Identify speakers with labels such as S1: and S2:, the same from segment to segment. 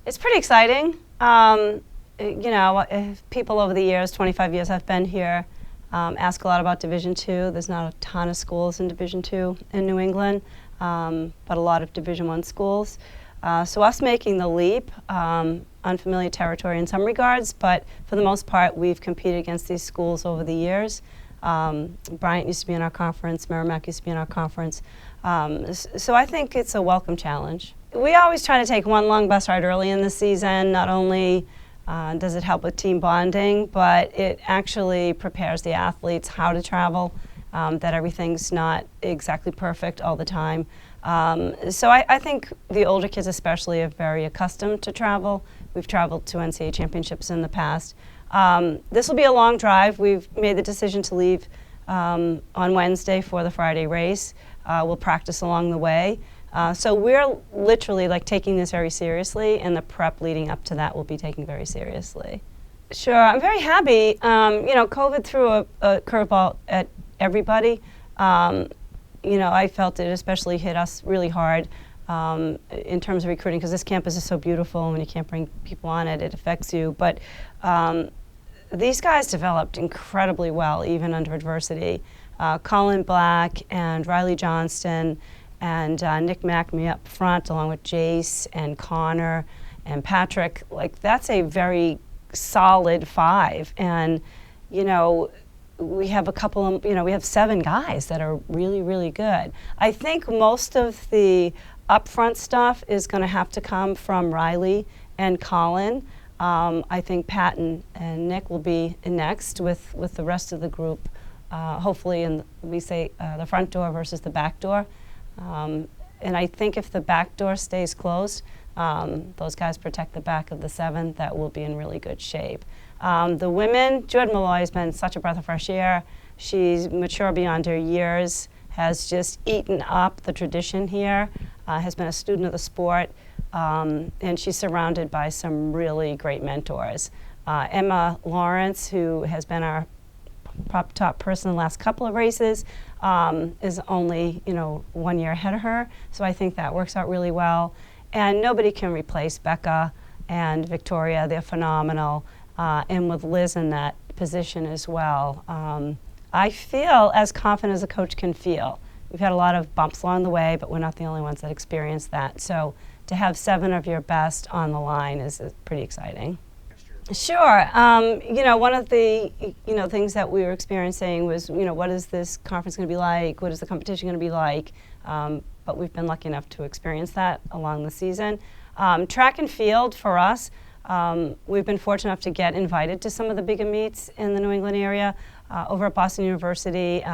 S1: It's pretty exciting. People over the years, 25 years I've been here, ask a lot about Division II. There's not a ton of schools in Division II in New England, but a lot of Division I schools. So us making the leap, unfamiliar territory in some regards, but for the most part, we've competed against these schools over the years. Bryant used to be in our conference, Merrimack used to be in our conference. So I think it's a welcome challenge. We always try to take one long bus ride early in the season. Not only does it help with team bonding, but it actually prepares the athletes how to travel, that everything's not exactly perfect all the time. So I think the older kids especially are very accustomed to travel. We've traveled to NCAA championships in the past. This will be a long drive. We've made the decision to leave on Wednesday for the Friday race. We'll practice along the way. So we're literally taking this very seriously, and the prep leading up to that we'll be taking very seriously. Sure, I'm very happy. COVID threw a curveball at everybody. I felt it especially hit us really hard in terms of recruiting, because this campus is so beautiful, and when you can't bring people on it, it affects you. But these guys developed incredibly well, even under adversity. Colin Black and Riley Johnston and Nick McNamee up front, along with Jace and Connor and Patrick, that's a very solid five. And, we have we have 7 guys that are really, really good. I think most of the upfront stuff is going to have to come from Riley and Colin. I think Pat and Nick will be next with the rest of the group, hopefully we say the front door versus the back door. And I think if the back door stays closed, those guys protect the back of the 7, that will be in really good shape. The women, Jordan Malloy has been such a breath of fresh air. She's mature beyond her years, has just eaten up the tradition here, has been a student of the sport, and she's surrounded by some really great mentors. Emma Lawrence, who has been our top person in the last couple of races, is only 1 year ahead of her, so I think that works out really well. And nobody can replace Becca and Victoria. They're phenomenal, and with Liz in that position as well. I feel as confident as a coach can feel. We've had a lot of bumps along the way, but we're not the only ones that experience that. So to have 7 of your best on the line is pretty exciting. Sure. One of the things that we were experiencing was, what is this conference going to be like? What is the competition going to be like? But we've been lucky enough to experience that along the season. Track and field for us, we've been fortunate enough to get invited to some of the bigger meets in the New England area, over at Boston University,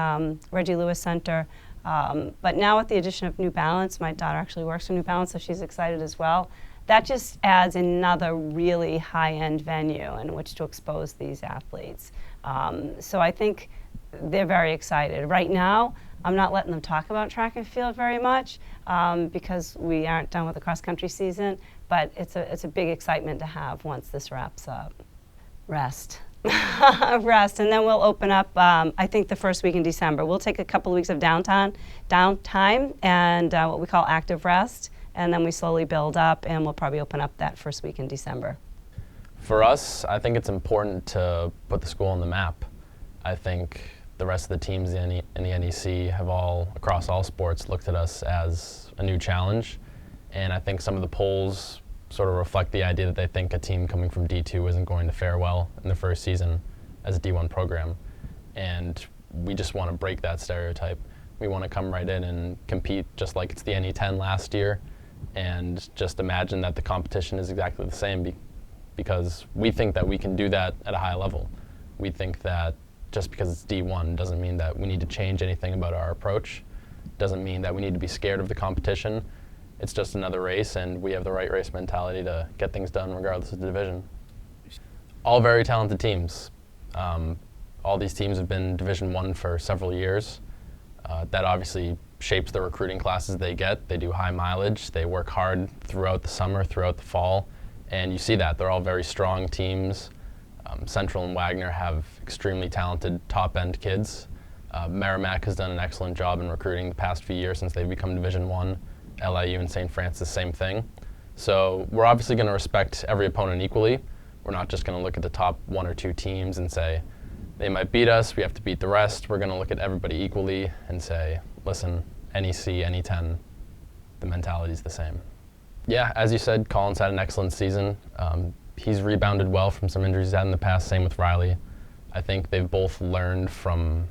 S1: Reggie Lewis Center. But now with the addition of New Balance, my daughter actually works for New Balance, so she's excited as well. That just adds another really high-end venue in which to expose these athletes. So I think they're very excited. Right now, I'm not letting them talk about track and field very much because we aren't done with the cross-country season, but it's a big excitement to have once this wraps up. Rest. Rest, and then we'll open up, I think, the first week in December. We'll take a couple of weeks of downtime and what we call active rest, and then we slowly build up, and we'll probably open up that first week in December.
S2: For us, I think it's important to put the school on the map. I think the rest of the teams in the NEC have across all sports, looked at us as a new challenge, and I think some of the polls sort of reflect the idea that they think a team coming from D2 isn't going to fare well in the first season as a D1 program. And we just want to break that stereotype. We want to come right in and compete just like it's the NE10 last year, and just imagine that the competition is exactly the same because we think that we can do that at a high level. We think that just because it's D1 doesn't mean that we need to change anything about our approach, doesn't mean that we need to be scared of the competition. It's just another race, and we have the right race mentality to get things done regardless of the division. All very talented teams. All these teams have been Division I for several years. That obviously shapes the recruiting classes they get. They do high mileage. They work hard throughout the summer, throughout the fall, and you see that. They're all very strong teams. Central and Wagner have extremely talented top-end kids. Merrimack has done an excellent job in recruiting the past few years since they've become Division I. LIU and St. Francis, same thing. So we're obviously going to respect every opponent equally. We're not just going to look at the top 1 or 2 teams and say, they might beat us, we have to beat the rest. We're going to look at everybody equally and say, listen, NEC, NE10, the mentality is the same. Yeah, as you said, Colin's had an excellent season. He's rebounded well from some injuries he's had in the past, same with Riley. I think they've both learned from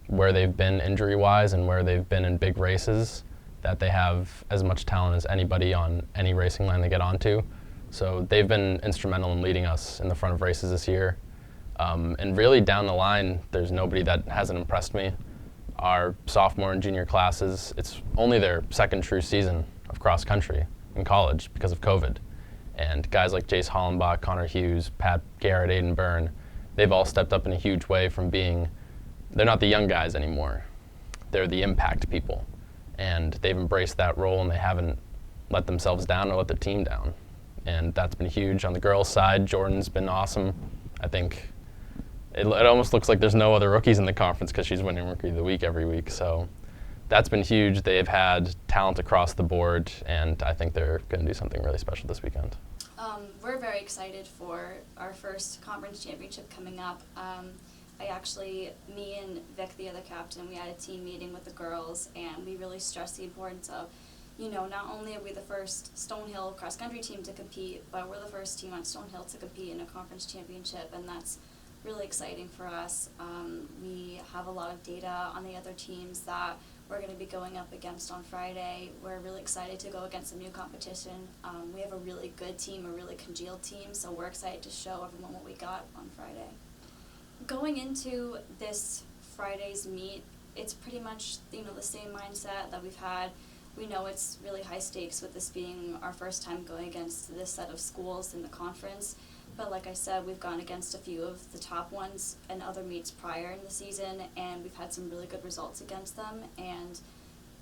S2: where they've been injury-wise and where they've been in big races, that they have as much talent as anybody on any racing line they get onto. So they've been instrumental in leading us in the front of races this year. And really down the line, there's nobody that hasn't impressed me. Our sophomore and junior classes, it's only their second true season of cross country in college because of COVID. And guys like Jace Hollenbach, Connor Hughes, Pat Garrett, Aiden Byrne, they've all stepped up in a huge way from being, they're not the young guys anymore. They're the impact people. And they've embraced that role and they haven't let themselves down or let the team down. And that's been huge. On the girls' side, Jordan's been awesome. I think it almost looks like there's no other rookies in the conference because she's winning Rookie of the Week every week. So that's been huge. They've had talent across the board, and I think they're going to do something really special this weekend.
S3: We're very excited for our first conference championship coming up. Me and Vic, the other captain, we had a team meeting with the girls, and we really stressed the importance of, not only are we the first Stonehill cross-country team to compete, but we're the first team on Stonehill to compete in a conference championship, and that's really exciting for us. We have a lot of data on the other teams that we're going to be going up against on Friday. We're really excited to go against some new competition. We have a really good team, a really congealed team, so we're excited to show everyone what we got on Friday. Going into this Friday's meet, it's pretty much the same mindset that we've had. We know it's really high stakes with this being our first time going against this set of schools in the conference. But like I said, we've gone against a few of the top ones in other meets prior in the season, and we've had some really good results against them. And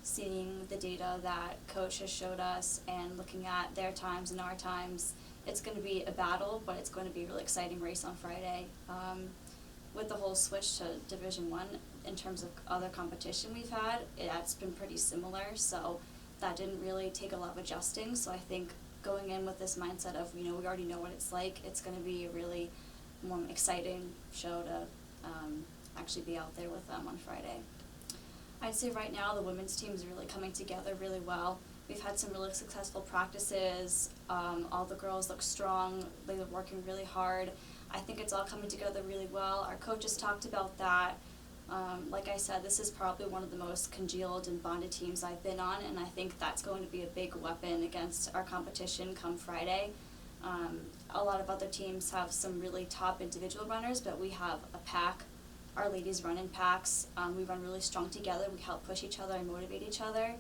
S3: seeing the data that Coach has showed us and looking at their times and our times, it's going to be a battle, but it's going to be a really exciting race on Friday. With the whole switch to Division I, in terms of other competition we've had, it's been pretty similar, so that didn't really take a lot of adjusting. So I think going in with this mindset of, we already know what it's like, it's going to be a really more exciting show to actually be out there with them on Friday. I'd say right now the women's team is really coming together really well. We've had some really successful practices. All the girls look strong. They've been working really hard. I think it's all coming together really well. Our coaches talked about that. Like I said, this is probably one of the most congealed and bonded teams I've been on, and I think that's going to be a big weapon against our competition come Friday. A lot of other teams have some really top individual runners, but we have a pack. Our ladies run in packs. We run really strong together. We help push each other and motivate each other,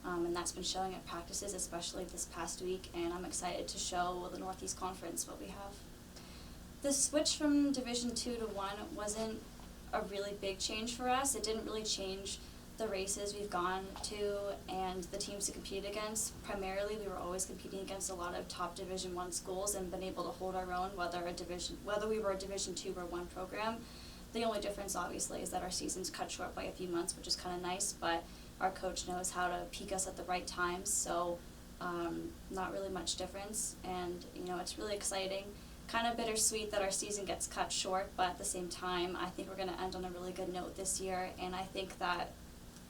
S3: and that's been showing at practices, especially this past week, and I'm excited to show the Northeast Conference what we have. The switch from Division II to I wasn't a really big change for us. It didn't really change the races we've gone to and the teams to compete against. Primarily, we were always competing against a lot of top Division I schools and been able to hold our own, whether we were a Division II or I program. The only difference, obviously, is that our season's cut short by a few months, which is kind of nice, but our coach knows how to peak us at the right times, so not really much difference, and it's really exciting. Kind of bittersweet that our season gets cut short, but at the same time, I think we're going to end on a really good note this year, and I think that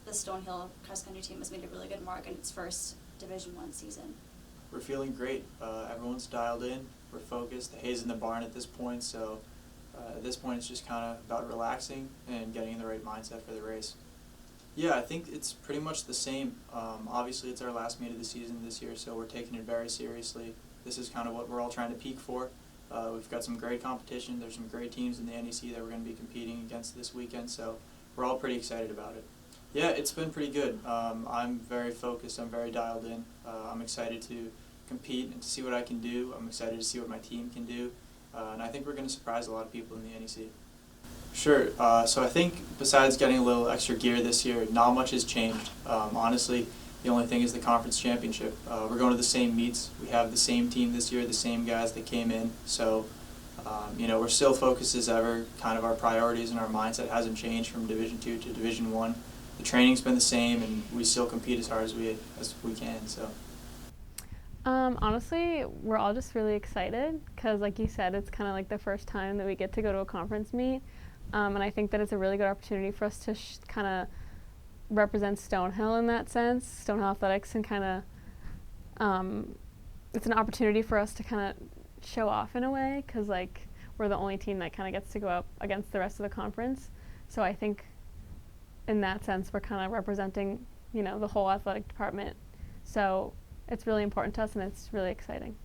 S3: the Stonehill cross-country team has made a really good mark in its first Division I season.
S4: We're feeling great. Everyone's dialed in. We're focused. The hay's in the barn at this point, so at this point it's just kind of about relaxing and getting in the right mindset for the race. Yeah, I think it's pretty much the same. Obviously, it's our last meet of the season this year, so we're taking it very seriously. This is kind of what we're all trying to peak for. We've got some great competition. There's some great teams in the NEC that we're going to be competing against this weekend, so we're all pretty excited about it. Yeah, it's been pretty good. I'm very focused. I'm very dialed in. I'm excited to compete and to see what I can do. I'm excited to see what my team can do, and I think we're going to surprise a lot of people in the NEC. Sure. So I think besides getting a little extra gear this year, not much has changed. Honestly, the only thing is the conference championship. We're going to the same meets. We have the same team this year, the same guys that came in. So, we're still focused as ever. Kind of our priorities and our mindset hasn't changed from Division II to Division I. The training's been the same, and we still compete as hard as we can. So,
S5: Honestly, we're all just really excited because, like you said, it's kind of like the first time that we get to go to a conference meet. And I think that it's a really good opportunity for us to kind of represent Stonehill in that sense, Stonehill Athletics, and kind of it's an opportunity for us to kind of show off in a way because, like, we're the only team that kind of gets to go up against the rest of the conference. So I think in that sense, we're kind of representing, you know, the whole athletic department. So it's really important to us, and it's really exciting.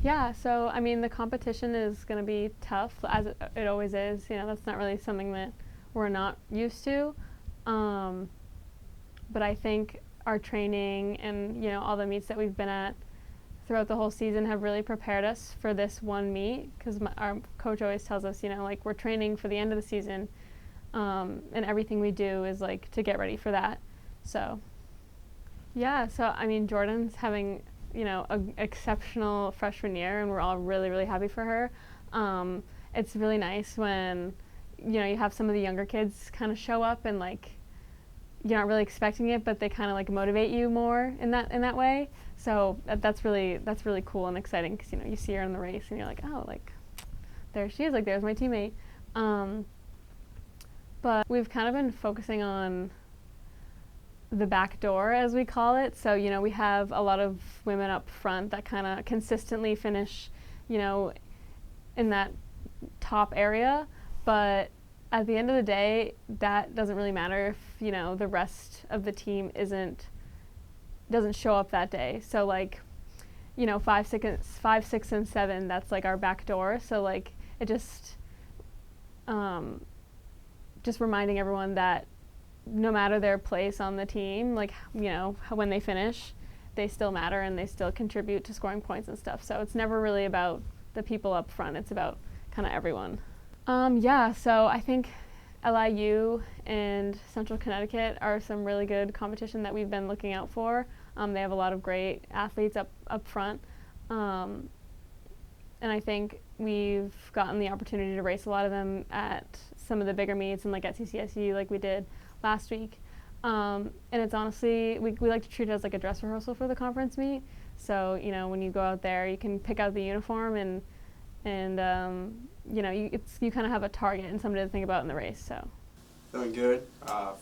S5: Yeah, so I mean, the competition is going to be tough, as it always is. You know, that's not really something that we're not used to. But I think our training and, you know, all the meets that we've been at throughout the whole season have really prepared us for this one meet, because our coach always tells us, you know, like, we're training for the end of the season, and everything we do is, like, to get ready for that. So, yeah, so I mean, Jordan's having, you know, an exceptional freshman year, and we're all really, really happy for her. It's really nice when, you know, you have some of the younger kids kind of show up and, like, you're not really expecting it, but they kind of, like, motivate you more in that way. So that's really cool and exciting, because, you know, you see her in the race and you're like, oh, like, there she is, like, there's my teammate. But we've kind of been focusing on the back door, as we call it. So, you know, we have a lot of women up front that kind of consistently finish, you know, in that top area. But at the end of the day, that doesn't really matter if, you know, the rest of the team doesn't show up that day. So, like, you know, 5, 6, and 7, that's, like, our back door. So, like, it just reminding everyone that no matter their place on the team, like, you know, when they finish, they still matter and they still contribute to scoring points and stuff. So it's never really about the people up front. It's about kind of everyone. Yeah, so I think LIU and Central Connecticut are some really good competition that we've been looking out for. They have a lot of great athletes up front. And I think we've gotten the opportunity to race a lot of them at some of the bigger meets, and, like, at CCSU, like we did last week. And it's honestly, we like to treat it as, like, a dress rehearsal for the conference meet. So, you know, when you go out there, you can pick out the uniform and you know, you kind of have a target and somebody to think about in the race. So
S6: feeling good,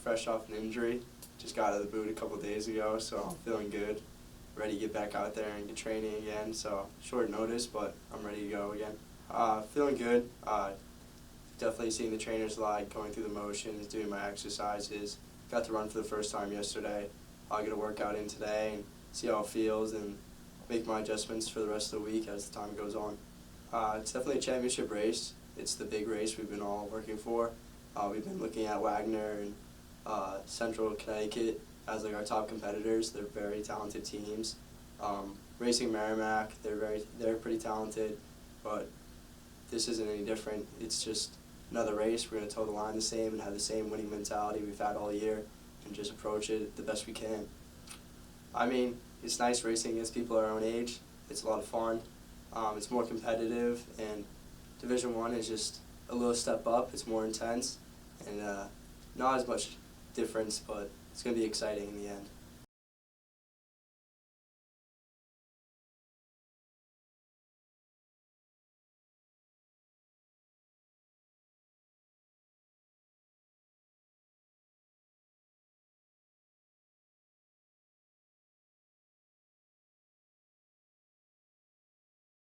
S6: fresh off an injury, just got out of the boot a couple days ago, so I'm feeling good, ready to get back out there and get training again. So short notice, but I'm ready to go again. Feeling good, definitely seeing the trainers a lot, going through the motions, doing my exercises. Got to run for the first time yesterday. I'll get a workout in today and see how it feels and make my adjustments for the rest of the week as the time goes on. It's definitely a championship race. It's the big race we've been all working for. We've been looking at Wagner and Central Connecticut as, like, our top competitors. They're very talented teams. Racing Merrimack, they're pretty talented, but this isn't any different. It's just another race. We're going to toe the line the same and have the same winning mentality we've had all year and just approach it the best we can. I mean, it's nice racing against people our own age. It's a lot of fun. It's more competitive, and Division I is just a little step up. It's more intense and not as much difference, but it's going to be exciting in the end.